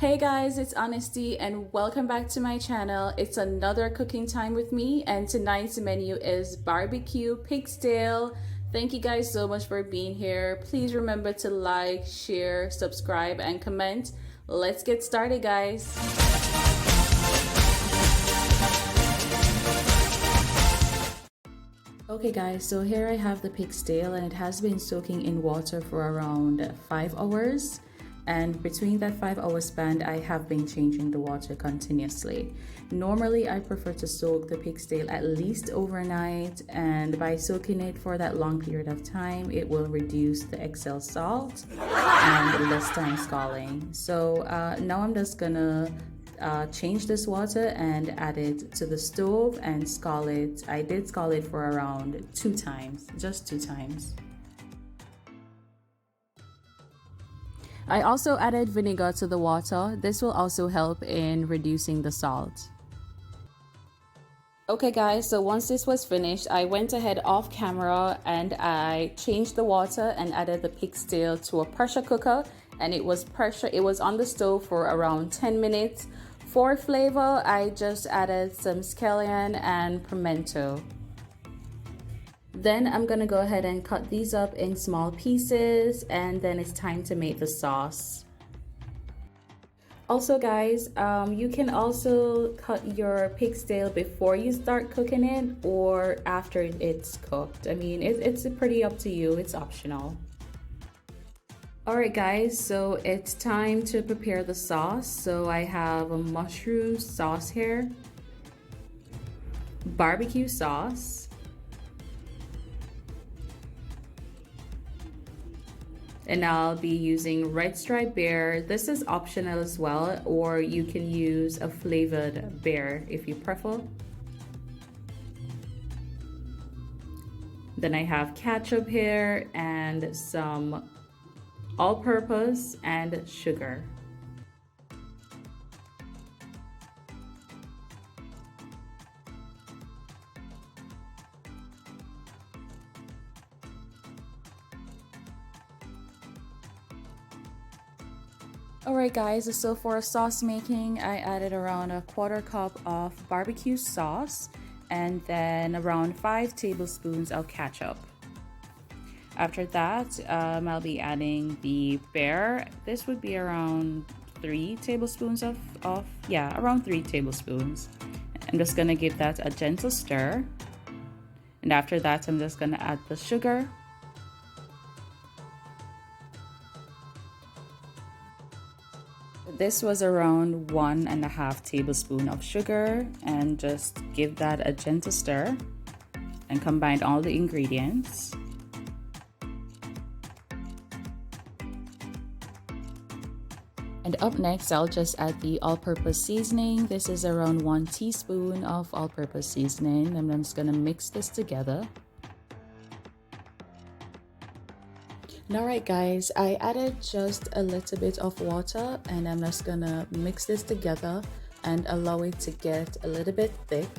Hey guys, it's Honesty and welcome back to my channel. It's another cooking time with me and tonight's menu is BBQ Pigstail. Thank you guys so much for being here. Please remember to like, share, subscribe, and comment. Let's get started, guys. Okay guys, so here I have the pigstail and it has been soaking in water for around 5 hours. And between that 5 hour span, I have been changing the water continuously. Normally, I prefer to soak the pigstail at least overnight, and by soaking it for that long period of time, it will reduce the excess salt and less time scalding. So now I'm just gonna change this water and add it to the stove and scald it. I did scald it for around 2 times, just 2 times. I also added vinegar to the water. This will also help in reducing the salt. Okay guys, so once this was finished, I went ahead off camera and I changed the water and added the pigstail to a pressure cooker, and it was on the stove for around 10 minutes. For flavor, I just added some scallion and pimento. Then I'm gonna go ahead and cut these up in small pieces, and then it's time to make the sauce. Also guys, you can also cut your pigstail before you start cooking it or after it's cooked. I mean, it's pretty up to you, it's optional. Alright guys, so it's time to prepare the sauce. So I have a mushroom sauce here, barbecue sauce, and I'll be using red stripe bear. This is optional as well, or you can use a flavored bear if you prefer. Then I have ketchup here and some all-purpose and sugar. Alright guys, so for sauce making, I added around a 1/4 cup of barbecue sauce and then around 5 tablespoons of ketchup. After that, I'll be adding the bear. This would be around 3 tablespoons around 3 tablespoons. I'm just gonna give that a gentle stir. And after that, I'm just gonna add the sugar. This was around 1.5 tablespoons of sugar, and just give that a gentle stir and combine all the ingredients. And up next, I'll just add the all-purpose seasoning. This is around 1 teaspoon of all-purpose seasoning. And I'm just gonna mix this together. Alright guys, I added just a little bit of water and I'm just gonna mix this together and allow it to get a little bit thick.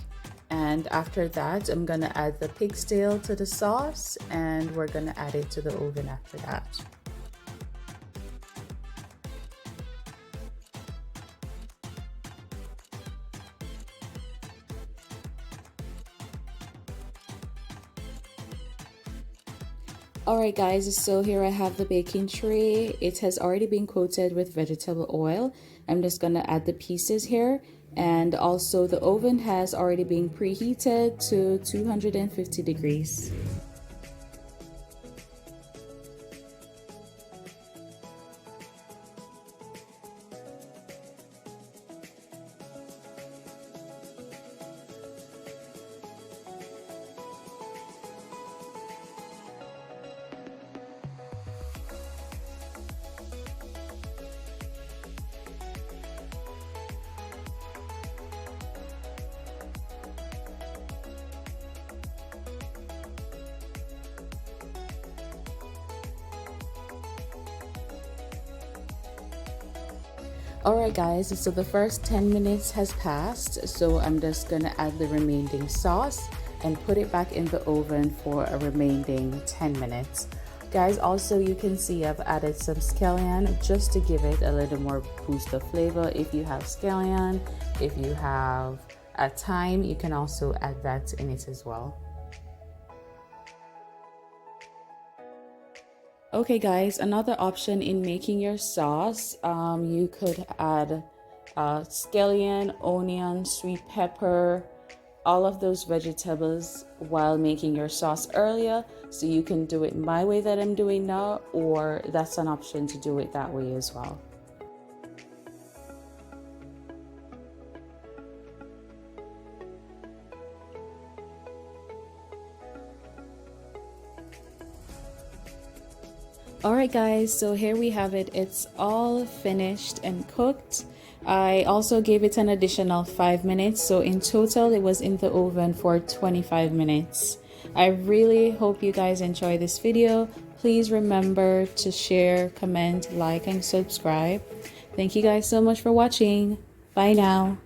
And after that, I'm gonna add the pigstail to the sauce and we're gonna add it to the oven after that. Alright guys, so here I have the baking tray. It has already been coated with vegetable oil. I'm just gonna add the pieces here, and also the oven has already been preheated to 250 degrees. Alright guys, so the first 10 minutes has passed, so I'm just gonna add the remaining sauce and put it back in the oven for a remaining 10 minutes. Guys, also you can see I've added some scallion just to give it a little more boost of flavor. If you have scallion, if you have thyme, you can also add that in it as well. Okay guys, another option in making your sauce, you could add scallion, onion, sweet pepper, all of those vegetables while making your sauce earlier. So you can do it my way that I'm doing now, or that's an option to do it that way as well. Alright guys, so here we have it. It's all finished and cooked. I also gave it an additional 5 minutes, so in total it was in the oven for 25 minutes. I really hope you guys enjoy this video. Please remember to share, comment, like, and subscribe. Thank you guys so much for watching. Bye now.